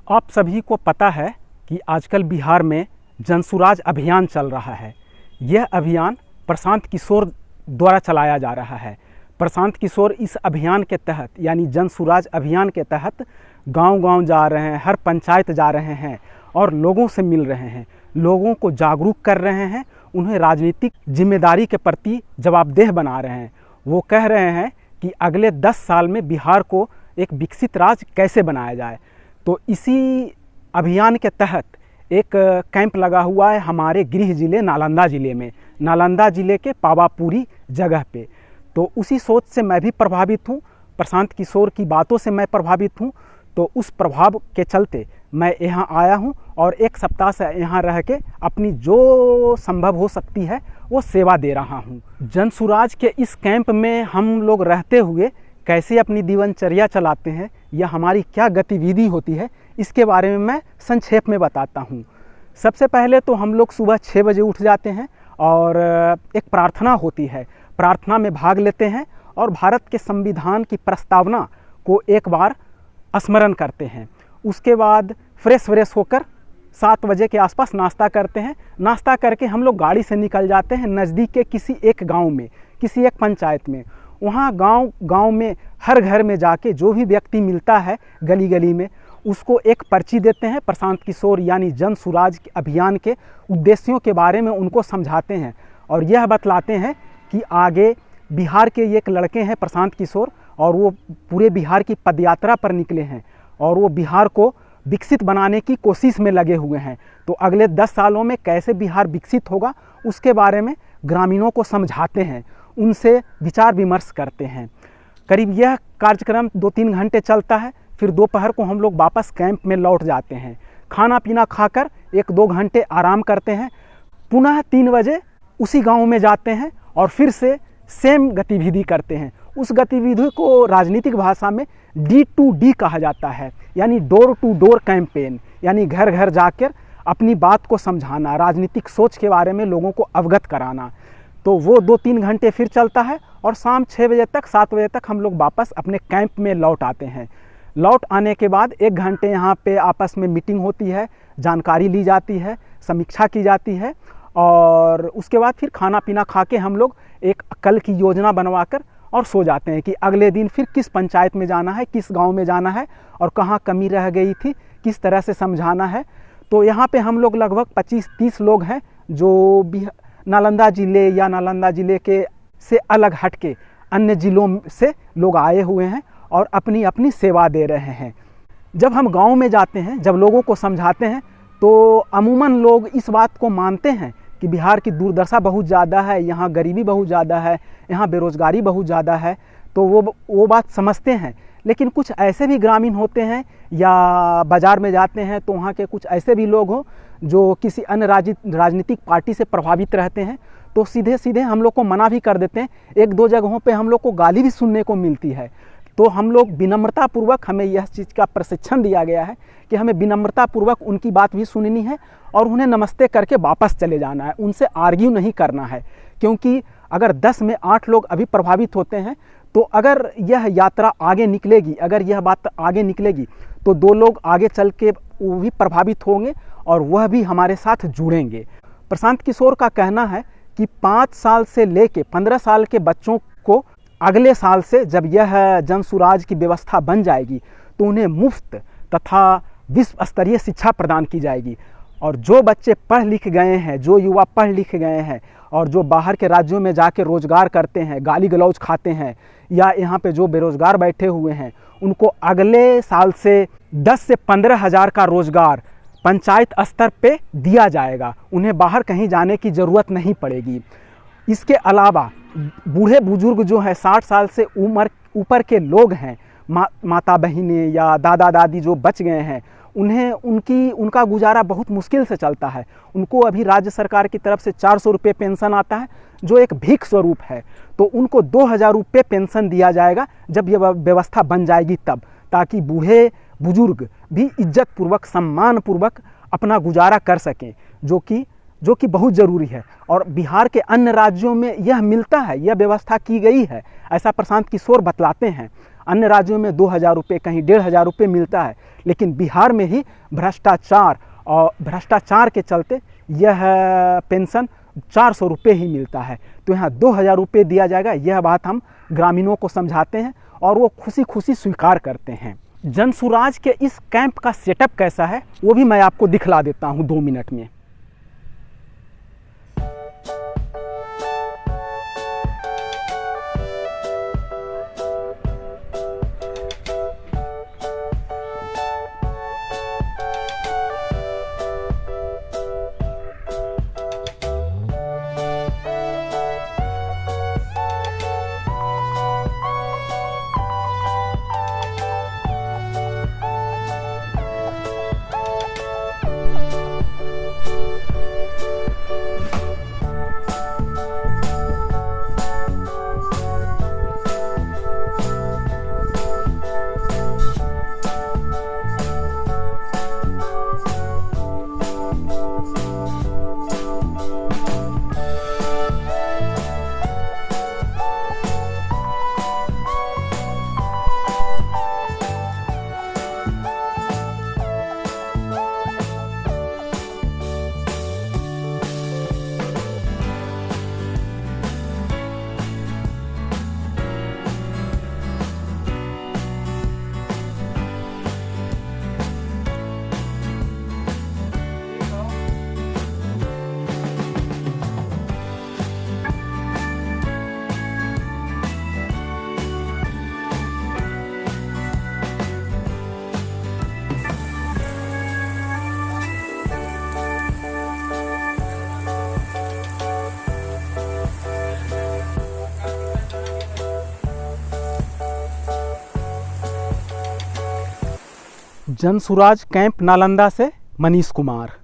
आप सभी को पता है कि आजकल बिहार में जनसुराज अभियान चल रहा है। यह अभियान प्रशांत किशोर द्वारा चलाया जा रहा है। प्रशांत किशोर इस अभियान के तहत यानी जनसुराज अभियान के तहत गांव-गांव जा रहे हैं, हर पंचायत जा रहे हैं और लोगों से मिल रहे हैं, लोगों को जागरूक कर रहे हैं, उन्हें राजनीतिक जिम्मेदारी के प्रति जवाबदेह बना रहे हैं। वो कह रहे हैं कि अगले 10 साल में बिहार को एक विकसित राज्य कैसे बनाया जाए। तो इसी अभियान के तहत एक कैंप लगा हुआ है हमारे गृह जिले नालंदा ज़िले में, नालंदा ज़िले के पावापुरी जगह पे। तो उसी सोच से मैं भी प्रभावित हूँ, प्रशांत किशोर की बातों से मैं प्रभावित हूँ। तो उस प्रभाव के चलते मैं यहाँ आया हूँ और एक सप्ताह से यहाँ रह के अपनी जो संभव हो सकती है वो सेवा दे रहा हूँ। जनसुराज के इस कैंप में हम लोग रहते हुए कैसे अपनी दिनचर्या चलाते हैं या हमारी क्या गतिविधि होती है, इसके बारे में मैं संक्षेप में बताता हूँ। सबसे पहले तो हम लोग सुबह 6 बजे उठ जाते हैं और एक प्रार्थना होती है, प्रार्थना में भाग लेते हैं और भारत के संविधान की प्रस्तावना को एक बार स्मरण करते हैं। उसके बाद फ्रेश होकर 7 बजे के आसपास नाश्ता करते हैं। नाश्ता करके हम लोग गाड़ी से निकल जाते हैं नज़दीक के किसी एक गांव में, किसी एक पंचायत में। वहाँ गांव में हर घर में जाके जो भी व्यक्ति मिलता है गली गली में, उसको एक पर्ची देते हैं। प्रशांत किशोर यानी जनसुराज अभियान के उद्देश्यों के बारे में उनको समझाते हैं और यह बतलाते हैं कि आगे बिहार के एक लड़के हैं प्रशांत किशोर और वो पूरे बिहार की पदयात्रा पर निकले हैं और वो बिहार को विकसित बनाने की कोशिश में लगे हुए हैं। तो अगले 10 सालों में कैसे बिहार विकसित होगा उसके बारे में ग्रामीणों को समझाते हैं, उनसे विचार विमर्श करते हैं। करीब यह कार्यक्रम 2-3 घंटे चलता है। फिर दोपहर को हम लोग वापस कैंप में लौट जाते हैं, खाना पीना खाकर 1-2 घंटे आराम करते हैं। पुनः 3 बजे उसी गांव में जाते हैं और फिर से सेम गतिविधि करते हैं। उस गतिविधि को राजनीतिक भाषा में D2D कहा जाता है, यानी डोर टू डोर कैंपेन, यानी घर घर जाकर अपनी बात को समझाना, राजनीतिक सोच के बारे में लोगों को अवगत कराना। तो वो 2-3 घंटे फिर चलता है और शाम 6 बजे तक 7 बजे तक हम लोग वापस अपने कैंप में लौट आते हैं। लौट आने के बाद 1 घंटे यहाँ पे आपस में मीटिंग होती है, जानकारी ली जाती है, समीक्षा की जाती है और उसके बाद फिर खाना पीना खा के हम लोग एक कल की योजना बनवाकर और सो जाते हैं कि अगले दिन फिर किस पंचायत में जाना है, किस गांव में जाना है और कहाँ कमी रह गई थी, किस तरह से समझाना है। तो यहाँ पे हम लोग लगभग 25-30 लोग हैं जो नालंदा ज़िले या नालंदा ज़िले के से अलग हट के अन्य ज़िलों से लोग आए हुए हैं और अपनी अपनी सेवा दे रहे हैं। जब हम गांव में जाते हैं, जब लोगों को समझाते हैं तो अमूमन लोग इस बात को मानते हैं कि बिहार की दुर्दशा बहुत ज़्यादा है, यहाँ गरीबी बहुत ज़्यादा है, यहाँ बेरोज़गारी बहुत ज़्यादा है, तो वो बात समझते हैं। लेकिन कुछ ऐसे भी ग्रामीण होते हैं या बाज़ार में जाते हैं तो वहाँ के कुछ ऐसे भी लोग हों जो किसी अन्य राजनीतिक पार्टी से प्रभावित रहते हैं, तो सीधे सीधे हम लोग को मना भी कर देते हैं। 1-2 जगहों पे हम लोग को गाली भी सुनने को मिलती है। तो हम लोग विनम्रतापूर्वक, हमें यह चीज़ का प्रशिक्षण दिया गया है कि हमें विनम्रतापूर्वक उनकी बात भी सुननी है और उन्हें नमस्ते करके वापस चले जाना है, उनसे आर्ग्यू नहीं करना है। क्योंकि अगर 10 में 8 लोग अभी प्रभावित होते हैं तो अगर यह यात्रा आगे निकलेगी, अगर यह बात आगे निकलेगी तो 2 लोग आगे चल के वो भी प्रभावित होंगे और वह भी हमारे साथ जुड़ेंगे। प्रशांत किशोर का कहना है कि 5 साल से लेके 15 साल के बच्चों को अगले साल से जब यह जनसुराज की व्यवस्था बन जाएगी तो उन्हें मुफ्त तथा विश्व स्तरीय शिक्षा प्रदान की जाएगी। और जो बच्चे पढ़ लिख गए हैं, जो युवा पढ़ लिख गए हैं और जो बाहर के राज्यों में जाके रोज़गार करते हैं, गाली गलौज खाते हैं, या यहाँ पे जो बेरोज़गार बैठे हुए हैं, उनको अगले साल से 10 से 15 हज़ार का रोज़गार पंचायत स्तर पे दिया जाएगा। उन्हें बाहर कहीं जाने की ज़रूरत नहीं पड़ेगी। इसके अलावा बूढ़े बुजुर्ग जो हैं, 60 साल से ऊपर के लोग हैं, माता बहिनें या दादा दादी जो बच गए हैं, उनका गुजारा बहुत मुश्किल से चलता है। उनको अभी राज्य सरकार की तरफ से 400 रुपये पेंशन आता है जो एक भीख स्वरूप है। तो उनको 2000 रुपये पेंशन दिया जाएगा जब यह व्यवस्था बन जाएगी तब, ताकि बूढ़े बुजुर्ग भी इज्जतपूर्वक, सम्मानपूर्वक अपना गुजारा कर सकें, जो कि बहुत ज़रूरी है। और बिहार के अन्य राज्यों में यह मिलता है, यह व्यवस्था की गई है, ऐसा प्रशांत किशोर बतलाते हैं। अन्य राज्यों में 2,000 रुपये, कहीं 1,500 रुपये मिलता है, लेकिन बिहार में ही भ्रष्टाचार के चलते यह पेंशन 400 रुपये ही मिलता है। तो यहाँ 2,000 रुपये दिया जाएगा, यह बात हम ग्रामीणों को समझाते हैं और वो खुशी खुशी स्वीकार करते हैं। जनसुराज के इस कैंप का सेटअप कैसा है वो भी मैं आपको दिखला देता हूँ 2 मिनट में। जनसुराज कैंप नालंदा से मनीष कुमार।